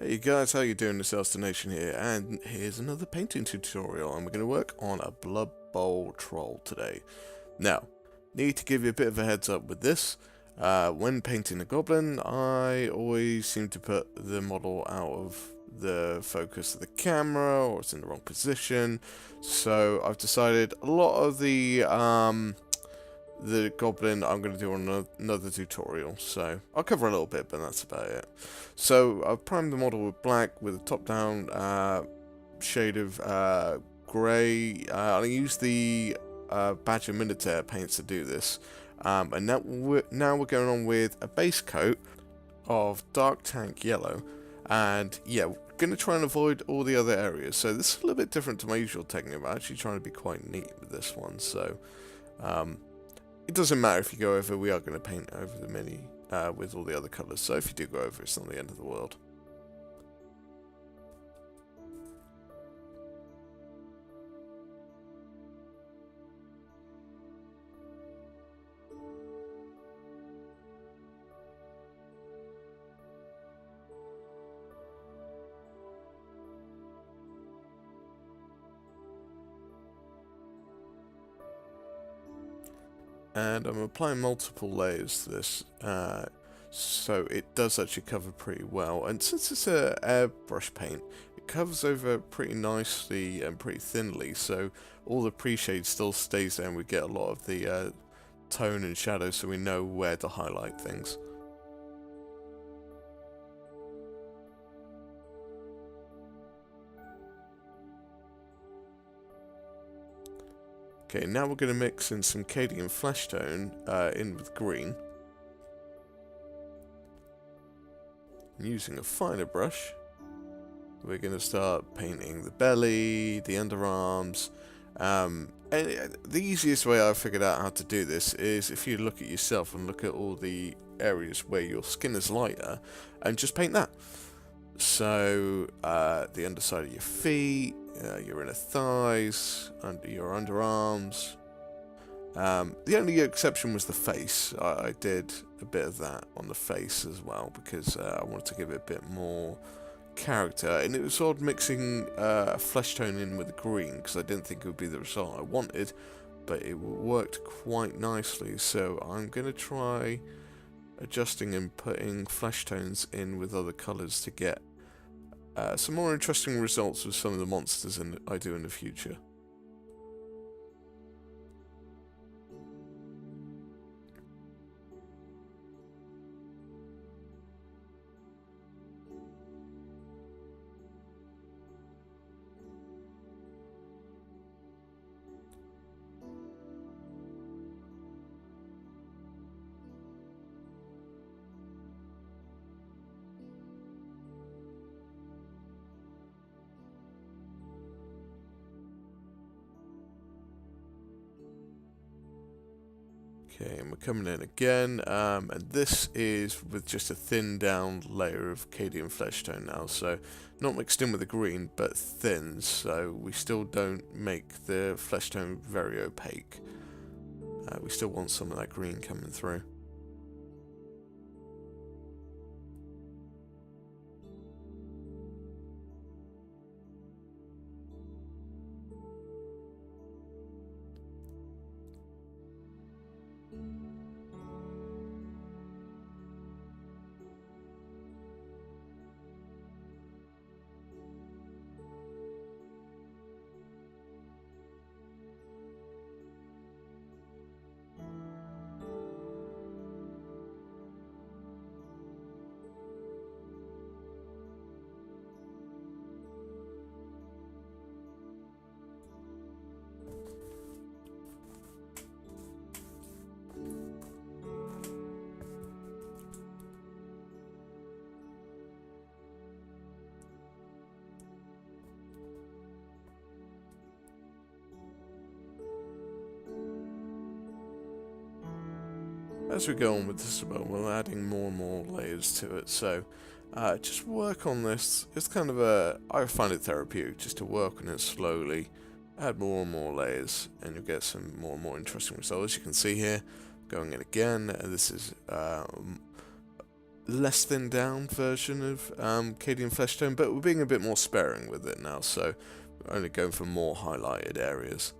Hey guys, how you doing? It's Nation here, and here's another painting tutorial, and we're going to work on a Blood Bowl troll today. Now, need to give you a bit of a heads up with this. When painting a goblin, I always seem to put the model out of the focus of the camera, or it's in the wrong position. So I've decided a lot of the goblin I'm going to do on another tutorial, so I'll cover a little bit, but that's about it. So I've primed the model with black with a top-down shade of grey. I use the Badger Minotaur paints to do this, and now we're going on with a base coat of dark tank yellow, and yeah, we're going to try and avoid all the other areas. So this is a little bit different to my usual technique. I'm actually trying to be quite neat with this one, so it doesn't matter if you go over, we are going to paint over the mini with all the other colours, so if you do go over, it's not the end of the world. And I'm applying multiple layers to this, so it does actually cover pretty well. And since it's a airbrush paint, it covers over pretty nicely and pretty thinly, so all the pre-shade still stays there, and we get a lot of the tone and shadow, so we know where to highlight things. Okay, now we're going to mix in some Cadian flesh tone in with green. Using a finer brush, we're going to start painting the belly, the underarms. And the easiest way I figured out how to do this is if you look at yourself and look at all the areas where your skin is lighter and just paint that. So the underside of your feet, your inner thighs, under your underarms. The only exception was the face. I did a bit of that on the face as well because I wanted to give it a bit more character, and it was odd mixing a flesh tone in with the green because I didn't think it would be the result I wanted, but it worked quite nicely. So I'm going to try adjusting and putting flesh tones in with other colours to get some more interesting results with some of the monsters I do in the future. Okay, and we're coming in again, and this is with just a thin down layer of Cadian flesh tone now, so not mixed in with the green, but thin, so we still don't make the flesh tone very opaque. We still want some of that green coming through. As we go on with this, we're adding more and more layers to it, so just work on this. It's kind of I find it therapeutic just to work on it slowly, add more and more layers, and you'll get some more and more interesting results. As you can see here, going in again, this is less thinned down version of Cadian flesh tone, but we're being a bit more sparing with it now, so we're only going for more highlighted areas.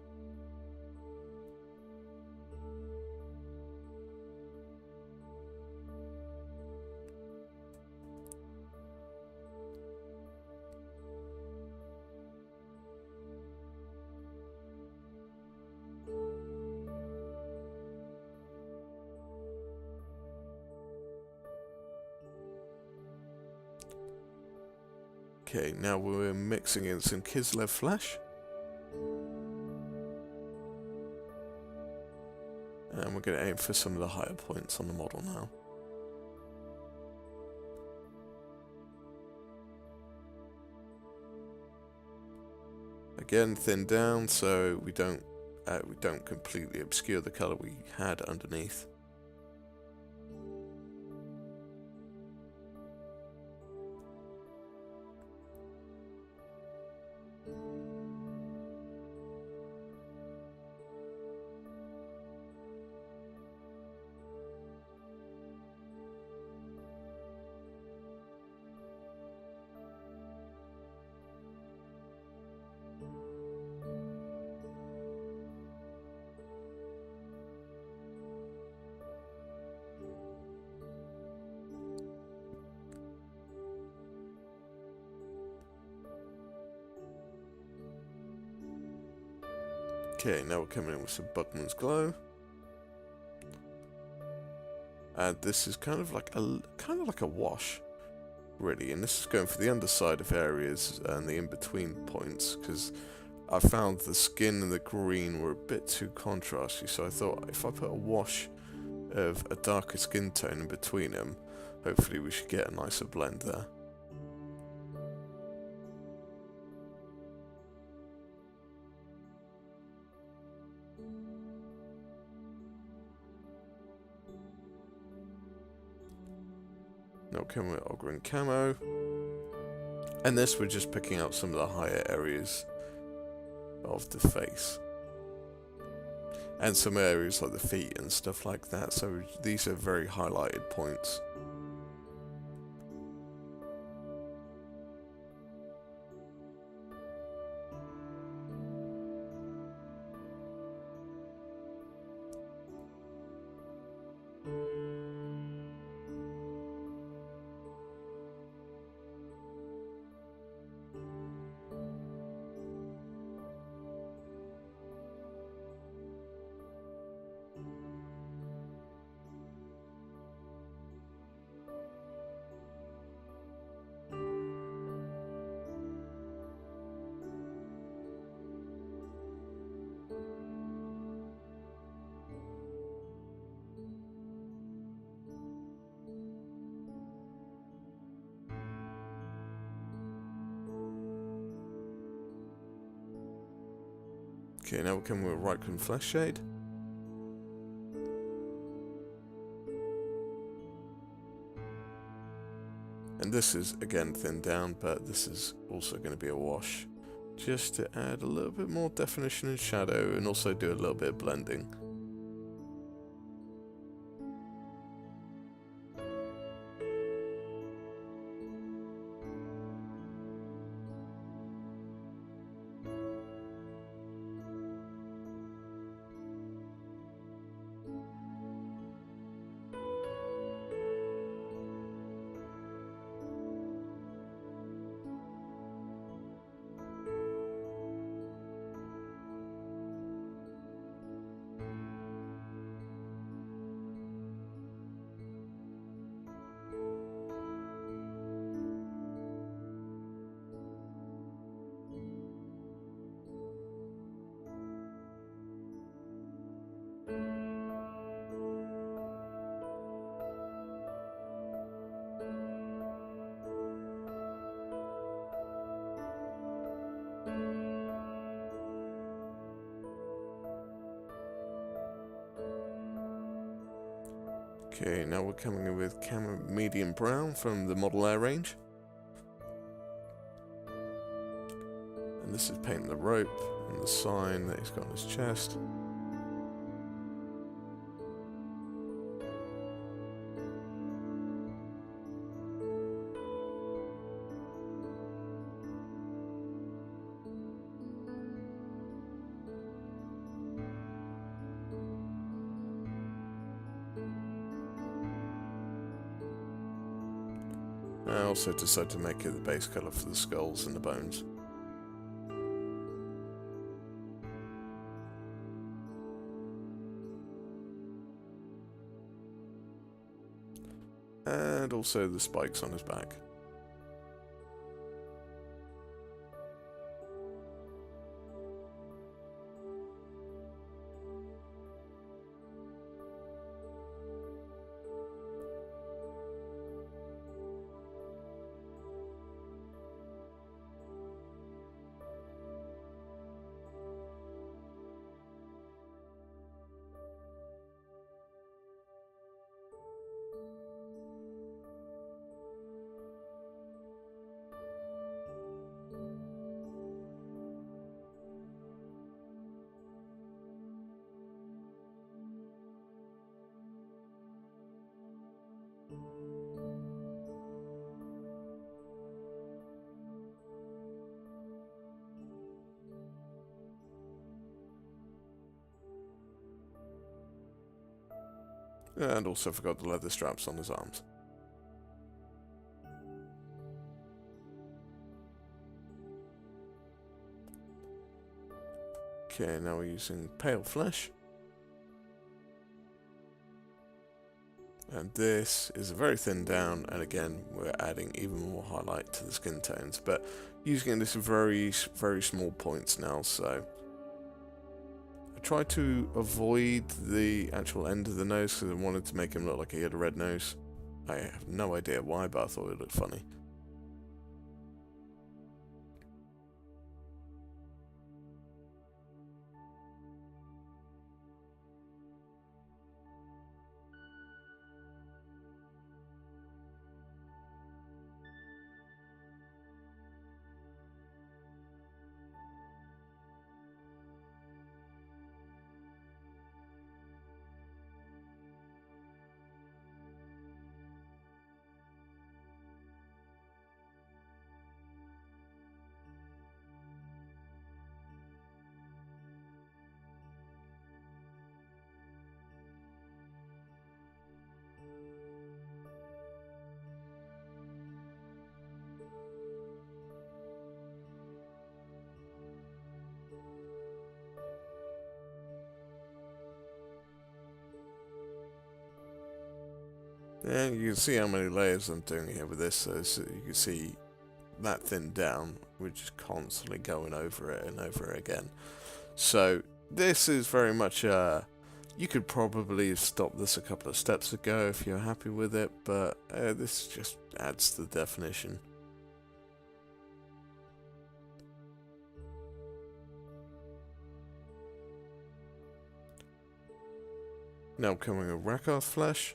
Okay, now we're mixing in some Kislev flesh. And we're going to aim for some of the higher points on the model now. Again, thin down so we don't completely obscure the colour we had underneath. Okay, now we're coming in with some Buckman's Glow. And this is kind of like a wash, really. And this is going for the underside of areas and the in-between points, because I found the skin and the green were a bit too contrasty. So I thought if I put a wash of a darker skin tone in between them, hopefully we should get a nicer blend there. Now coming with Ogre and Camo. And this we're just picking out some of the higher areas of the face. And some areas like the feet and stuff like that. So these are very highlighted points. Okay, now we're coming with Rycliffe Flesh Shade. And this is again thinned down, but this is also going to be a wash, just to add a little bit more definition and shadow, and also do a little bit of blending. Okay, now we're coming in with Camo Medium Brown from the Model Air range. And this is painting the rope and the sign that he's got on his chest. I also decided to make it the base colour for the skulls and the bones. And also the spikes on his back. And also forgot the leather straps on his arms. Okay, now we're using pale flesh. And this is a very thin down, and again, we're adding even more highlight to the skin tones, but using this very small points now, so I tried to avoid the actual end of the nose because I wanted to make him look like he had a red nose. I have no idea why, but I thought it looked funny. And you can see how many layers I'm doing here with this, so you can see that thin down, we're just constantly going over it and over it again. So this is very much you could probably have stopped this a couple of steps ago if you're happy with it, but this just adds to the definition. Now coming with Rakarth flesh.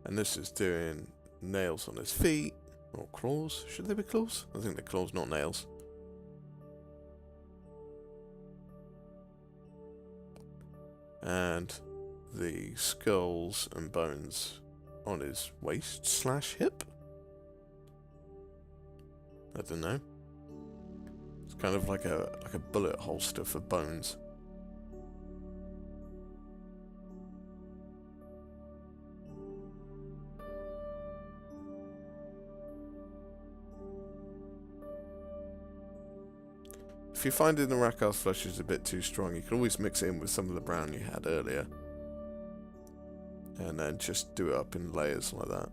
And this is doing nails on his feet, or claws. Should they be claws? I think they're claws, not nails. And the skulls and bones on his waist / hip. I don't know. It's kind of like a bullet holster for bones. If you find the Rakarth flesh is a bit too strong, you can always mix it in with some of the brown you had earlier. And then just do it up in layers like that.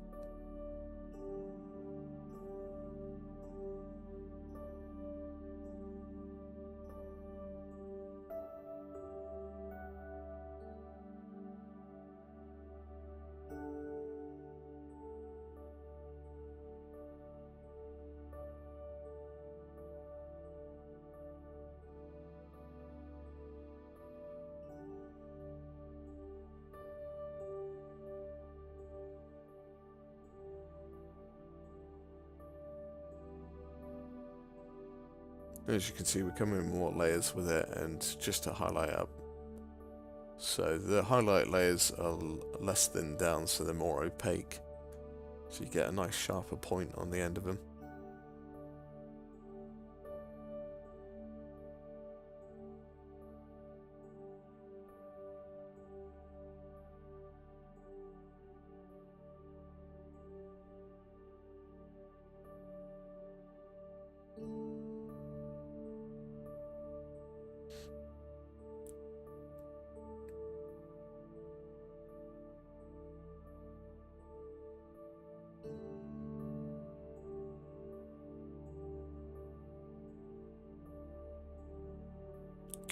As you can see, we're coming in more layers with it, and just to highlight up. So the highlight layers are less thinned down, so they're more opaque. So you get a nice sharper point on the end of them.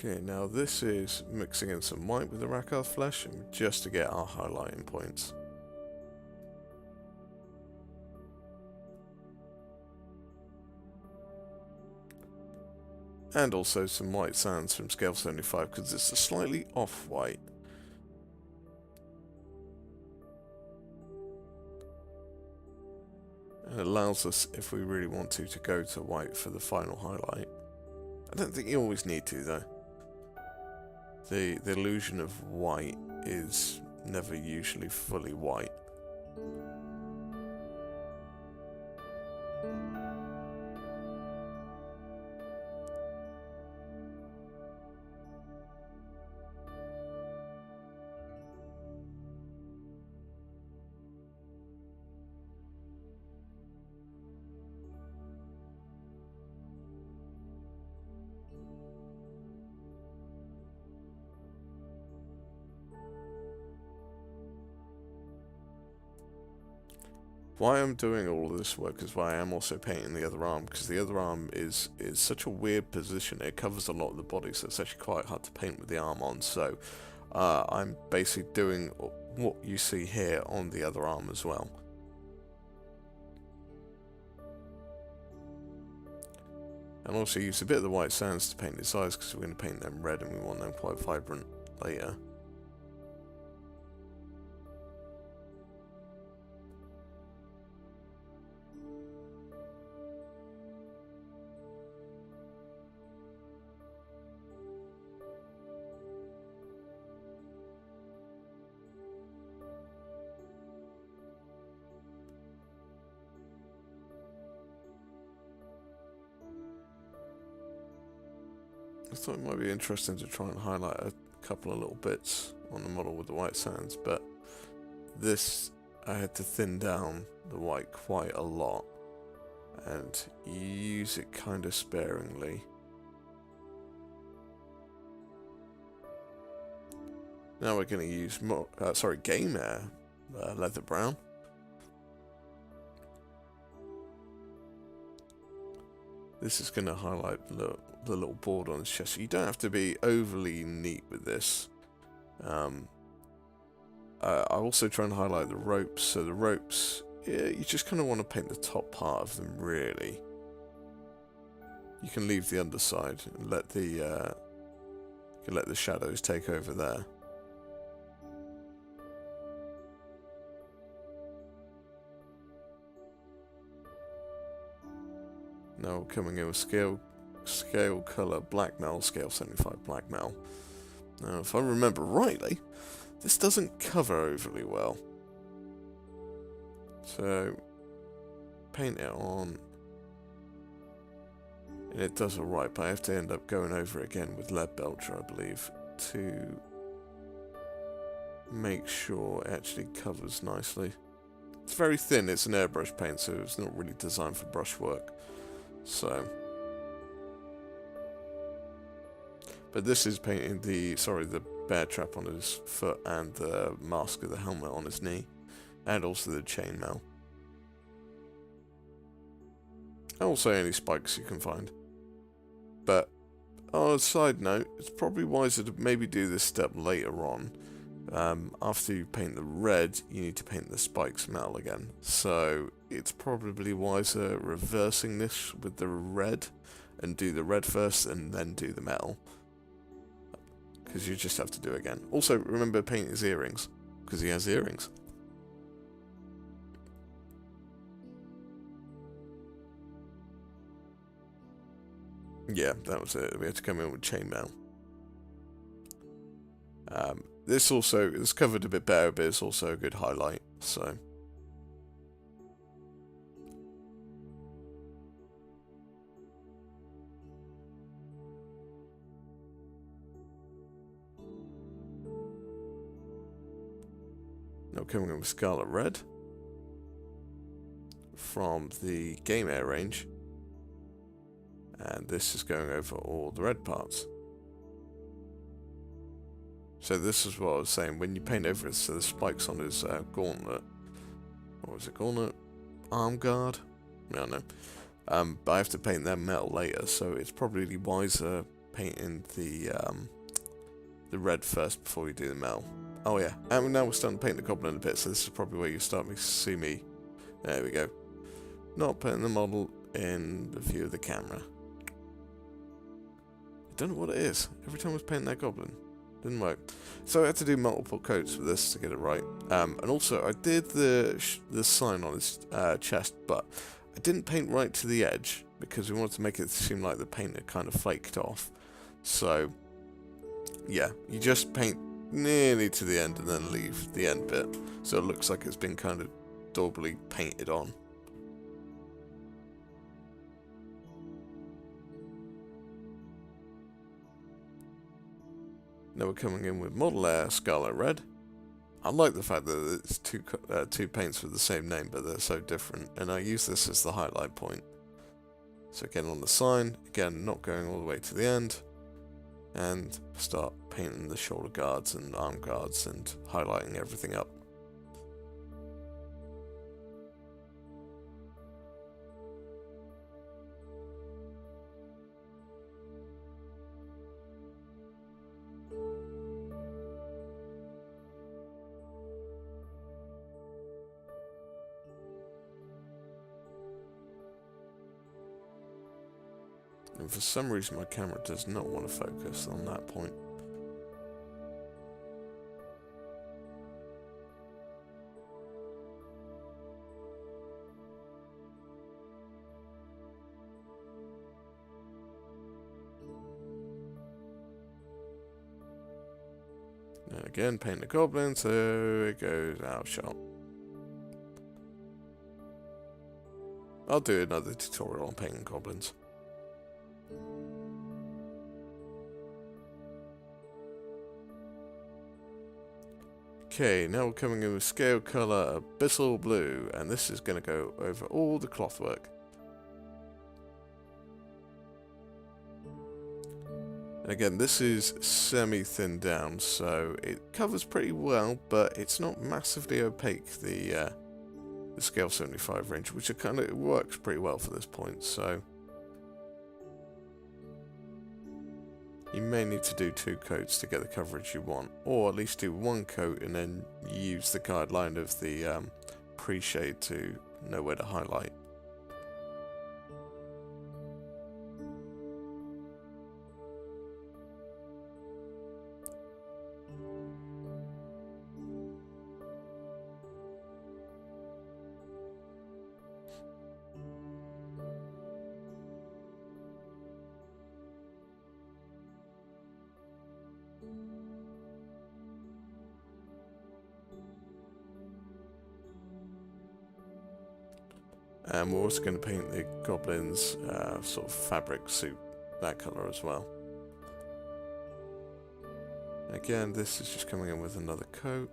Okay, now this is mixing in some white with the Rakarth flesh just to get our highlighting points. And also some white sands from scale 75 because it's a slightly off-white. And it allows us, if we really want to go to white for the final highlight. I don't think you always need to, though. The illusion of white is never usually fully white. Why I'm doing all of this work is why I am also painting the other arm, because the other arm is such a weird position. It covers a lot of the body, so it's actually quite hard to paint with the arm on. So I'm basically doing what you see here on the other arm as well. And also use a bit of the white sands to paint his eyes, because we're going to paint them red and we want them quite vibrant later. I thought it might be interesting to try and highlight a couple of little bits on the model with the white sands, but this I had to thin down the white quite a lot and use it kind of sparingly. Now we're going to use Game Air leather brown. This is going to highlight the little board on his chest. You don't have to be overly neat with this. I also try and highlight the ropes. So the ropes, yeah, you just kind of want to paint the top part of them, really. You can leave the underside and let the shadows take over there. Now coming in with scale color blackmail, scale 75 blackmail. Now if I remember rightly, this doesn't cover overly well. So paint it on and it does alright, but I have to end up going over it again with lead belcher, I believe, to make sure it actually covers nicely. It's very thin, it's an airbrush paint, so it's not really designed for brushwork. So, but this is painting the bear trap on his foot and the mask of the helmet on his knee, and also the chainmail. Also any spikes you can find. But on a side note, it's probably wiser to maybe do this step later on. After you paint the red, you need to paint the spikes metal again. So it's probably wiser reversing this with the red and do the red first and then do the metal. Because you just have to do it again. Also, remember paint his earrings, because he has earrings. Yeah, that was it. We had to come in with chainmail. This also is covered a bit better, but it's also a good highlight, so. Now coming in with Scarlet Red from the Game Air range. And this is going over all the red parts. So this is what I was saying, when you paint over it, so the spikes on his gauntlet, what was it, gauntlet? Arm guard? I don't know. But I have to paint them metal later, so it's probably wiser painting the red first before we do the metal. Oh yeah, and now we're starting to paint the goblin a bit, so this is probably where you start to see me. There we go. Not putting the model in the view of the camera. I don't know what it is. Every time I was painting that goblin, didn't work. So I had to do multiple coats for this to get it right. And also I did the sign on his chest, but I didn't paint right to the edge because we wanted to make it seem like the paint had kind of flaked off. So yeah, you just paint nearly to the end and then leave the end bit, so it looks like it's been kind of daubily painted on. Now we're coming in with Model Air Scarlet Red. I like the fact that it's two paints with the same name, but they're so different, and I use this as the highlight point. So again on the sign, again not going all the way to the end, and start painting the shoulder guards and arm guards and highlighting everything up. And for some reason my camera does not want to focus on that point. And again, paint the goblin so it goes out of shot. I'll do another tutorial on painting goblins. Okay, now we're coming in with scale color Abyssal Blue, and this is going to go over all the clothwork. And again, this is semi-thinned down, so it covers pretty well, but it's not massively opaque, the scale 75 range, which it kind of works pretty well for this point, so you may need to do 2 coats to get the coverage you want, or at least do 1 coat and then use the guideline of the pre-shade to know where to highlight. And we're also going to paint the goblin's sort of fabric suit that colour as well. Again, this is just coming in with another coat.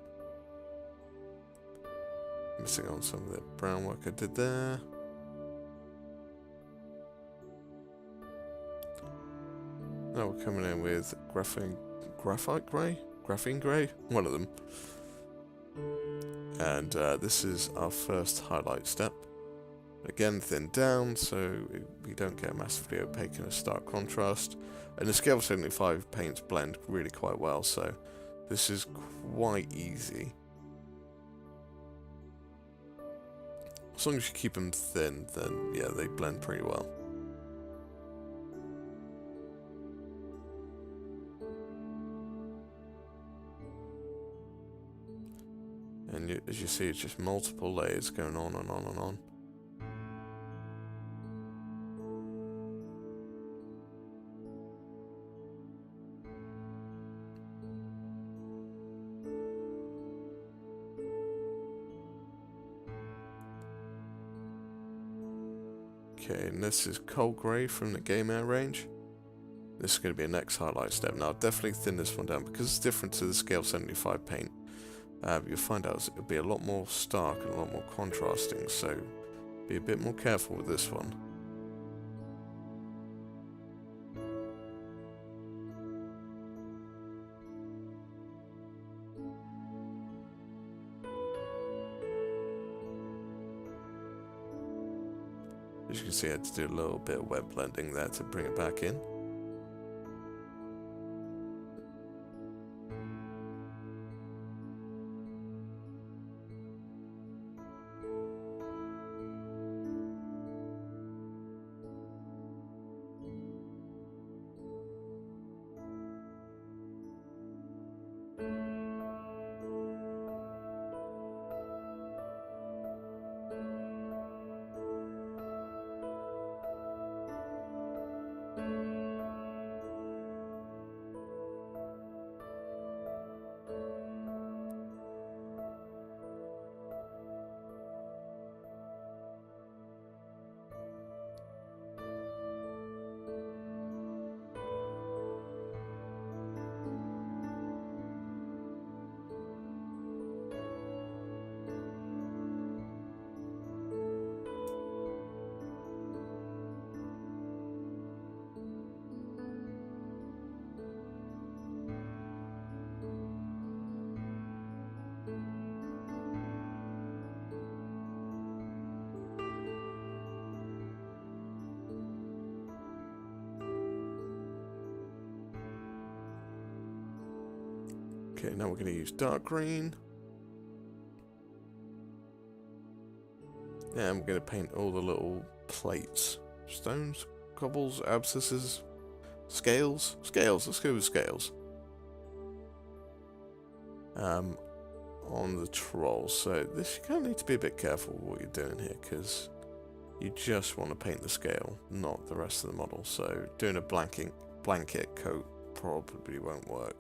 Missing on some of the brown work I did there. Now we're coming in with graphene grey, one of them. And this is our first highlight step. Again, thinned down, so we don't get massively opaque and a stark contrast. And the scale 75 paints blend really quite well, so this is quite easy. As long as you keep them thin, then yeah, they blend pretty well. And as you see, it's just multiple layers going on and on and on. Okay, and this is Cold Grey from the Game Air range. This is going to be a next highlight step. Now, I'll definitely thin this one down because it's different to the scale 75 paint. You'll find out it'll be a lot more stark and a lot more contrasting, so be a bit more careful with this one. As you can see, I had to do a little bit of wet blending there to bring it back in. Okay, now we're going to use dark green. And we're going to paint all the little plates. Stones, cobbles, abscesses, scales. Scales, let's go with scales. On the trolls. So this, you kind of need to be a bit careful with what you're doing here, because you just want to paint the scale, not the rest of the model. So doing a blanket coat probably won't work.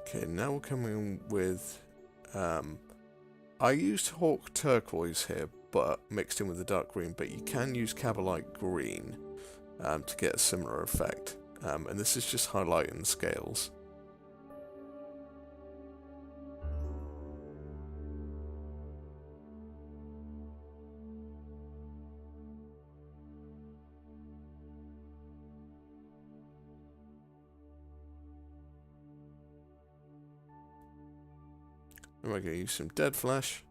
Okay, now we're coming with, I used Hawk Turquoise here, but mixed in with the dark green, but you can use Cabalite Green to get a similar effect. And this is just highlighting the scales. And we're going to use some dead flesh.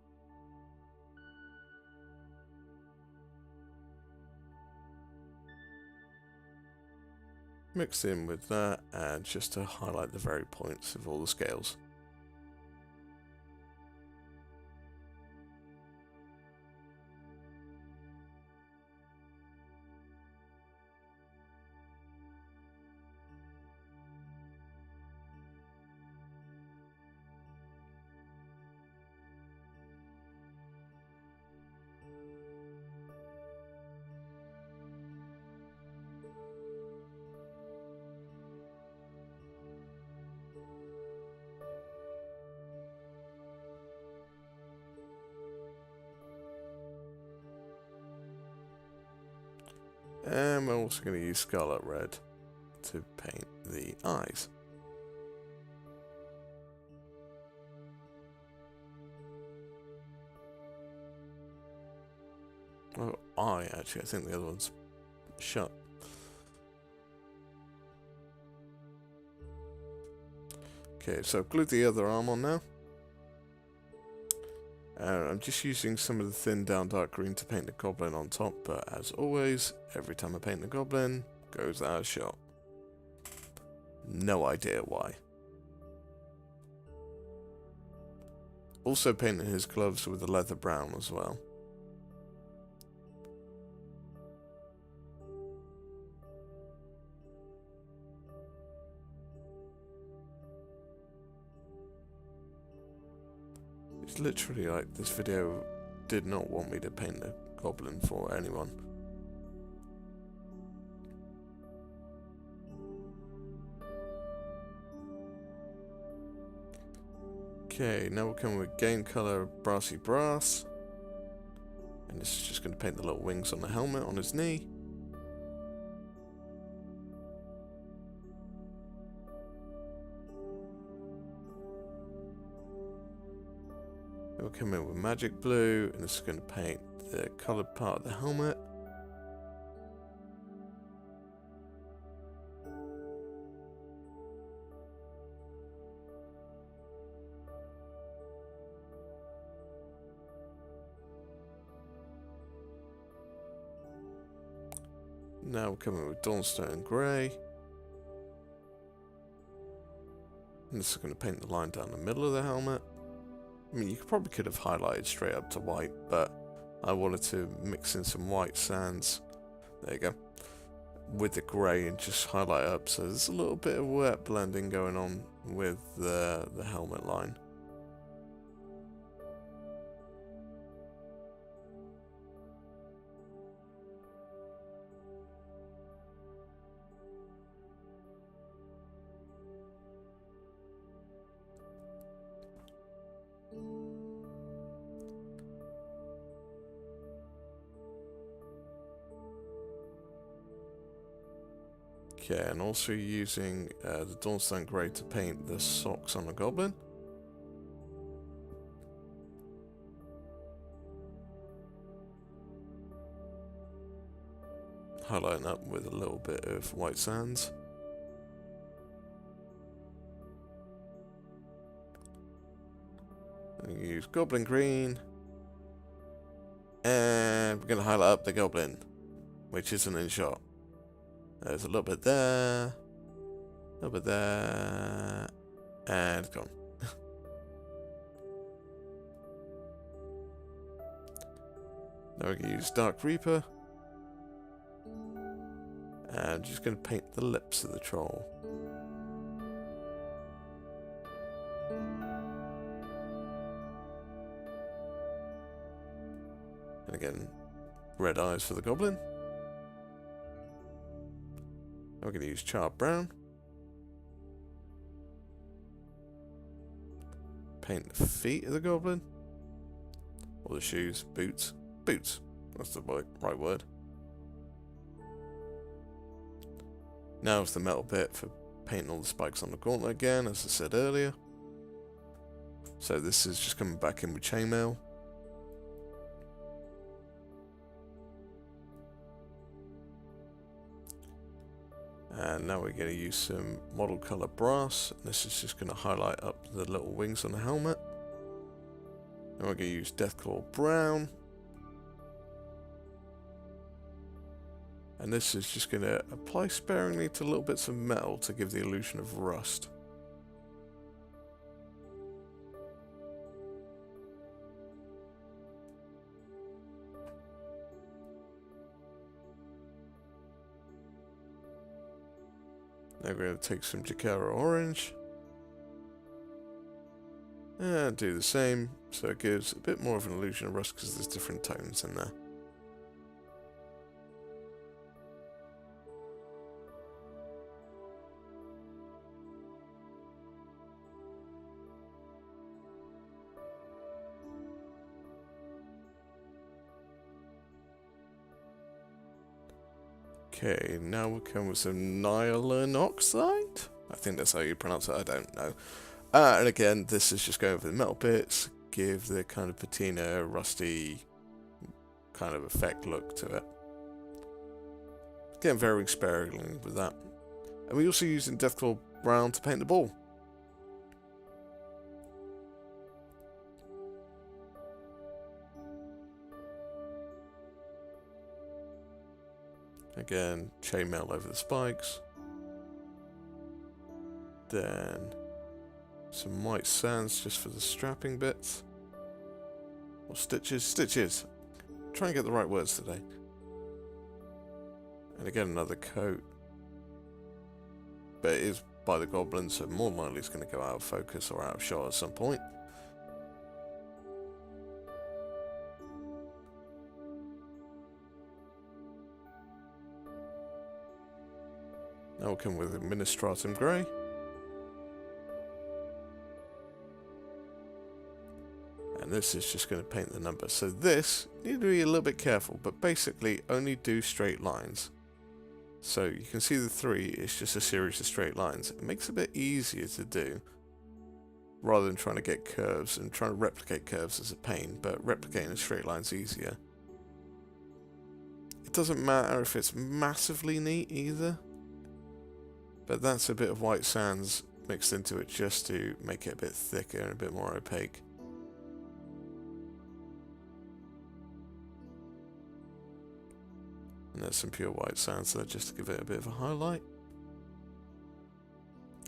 Mix in with that, and just to highlight the very points of all the scales. And we're also going to use Scarlet Red to paint the eyes. Oh, actually, I think the other one's shut. Okay, so I've glued the other arm on now. I'm just using some of the thin down dark green to paint the goblin on top, but as always, every time I paint the goblin, goes out of shot. No idea why. Also painting his gloves with a leather brown as well. It's literally like this video did not want me to paint the goblin for anyone. Okay, now we're coming with Game Color Brassy Brass. And this is just going to paint the little wings on the helmet on his knee. We'll come in with Magic Blue, and this is going to paint the coloured part of the helmet. Now we're coming with Dawnstone Grey. And this is going to paint the line down the middle of the helmet. I mean, you probably could have highlighted straight up to white, but I wanted to mix in some white sands, there you go, with the grey and just highlight up, so there's a little bit of wet blending going on with the helmet line. Okay, and also using the Dawnstone Grey to paint the socks on the goblin. Highlighting up with a little bit of white sands. And you use goblin green. And we're going to highlight up the goblin, which isn't in shot. There's a little bit there, a little bit there, and it's gone. Now we're going to use Dark Reaper. And just going to paint the lips of the troll. And again, red eyes for the goblin. We're going to use charred brown. Paint the feet of the goblin. Or the shoes, boots. Boots, that's the right word. Now it's the metal bit for painting all the spikes on the gauntlet again, as I said earlier. So this is just coming back in with chainmail. And now we're going to use some model color brass. And this is just going to highlight up the little wings on the helmet. And we're going to use Deathclaw brown. And this is just going to apply sparingly to little bits of metal to give the illusion of rust. Now we're going to take some Jakara orange. And do the same, so it gives a bit more of an illusion of rust because there's different tones in there. Okay, now we'll come with some nylon oxide. I think that's how you pronounce it, I don't know. And again, this is just going over the metal bits, give the kind of patina, rusty kind of effect look to it. Again, very sparingly with that. And we're also using Deathclaw brown to paint the ball. Again, chainmail over the spikes. Then some white sands just for the strapping bits. Or stitches. Stitches! Try and get the right words today. And again, another coat. But it is by the goblin, so more likely it's going to go out of focus or out of shot at some point. Now we'll come with Administratum Grey. And this is just going to paint the number. So this, you need to be a little bit careful, but basically only do straight lines. So you can see the 3 is just a series of straight lines. It makes it a bit easier to do, rather than trying to get curves, and trying to replicate curves is a pain, but replicating a straight line is easier. It doesn't matter if it's massively neat either. But that's a bit of white sands mixed into it just to make it a bit thicker and a bit more opaque. And there's some pure white sands there just to give it a bit of a highlight.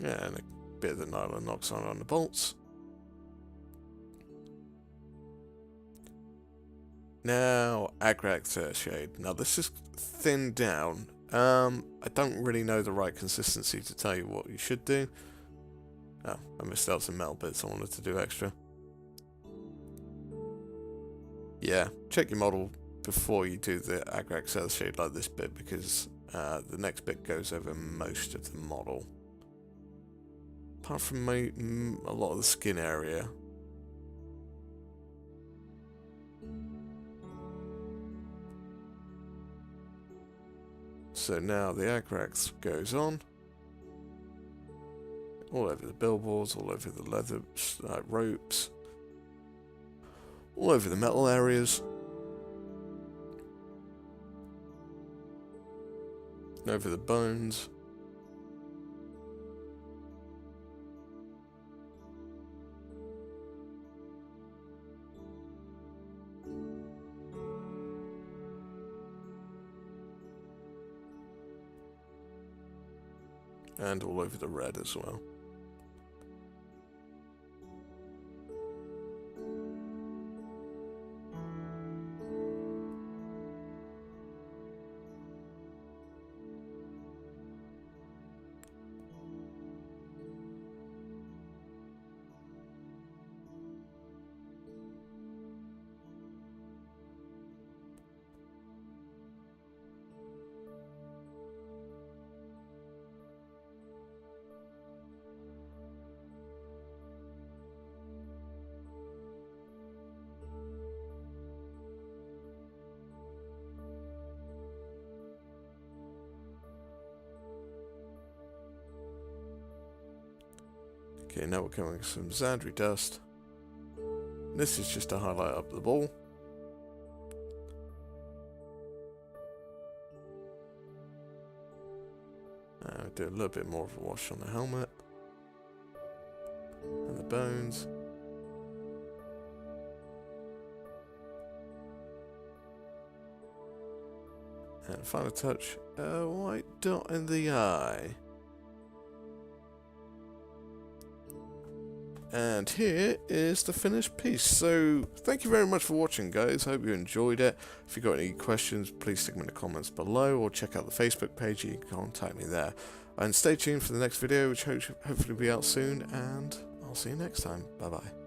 Yeah, and a bit of the nylon oxide on the bolts. Now, Agrak shade. Now this is thinned down. I don't really know the right consistency to tell you what you should do. Oh, I missed out some metal bits I wanted to do extra. Yeah, check your model before you do the Agrak cell shade like this bit, because the next bit goes over most of the model. Apart from a lot of the skin area. So now the agrax goes on. All over the billboards, all over the leather ropes, all over the metal areas, over the bones. And all over the red as well. Okay, now we're coming with some Xandri dust. This is just to highlight up the ball. Do a little bit more of a wash on the helmet. And the bones. And final touch, a white dot in the eye. And here is the finished piece. So thank you very much for watching, guys. I hope you enjoyed it. If you've got any questions, please stick them in the comments below, or check out the Facebook page. You can contact me there. And stay tuned for the next video, which hopefully will be out soon. And I'll see you next time. Bye bye.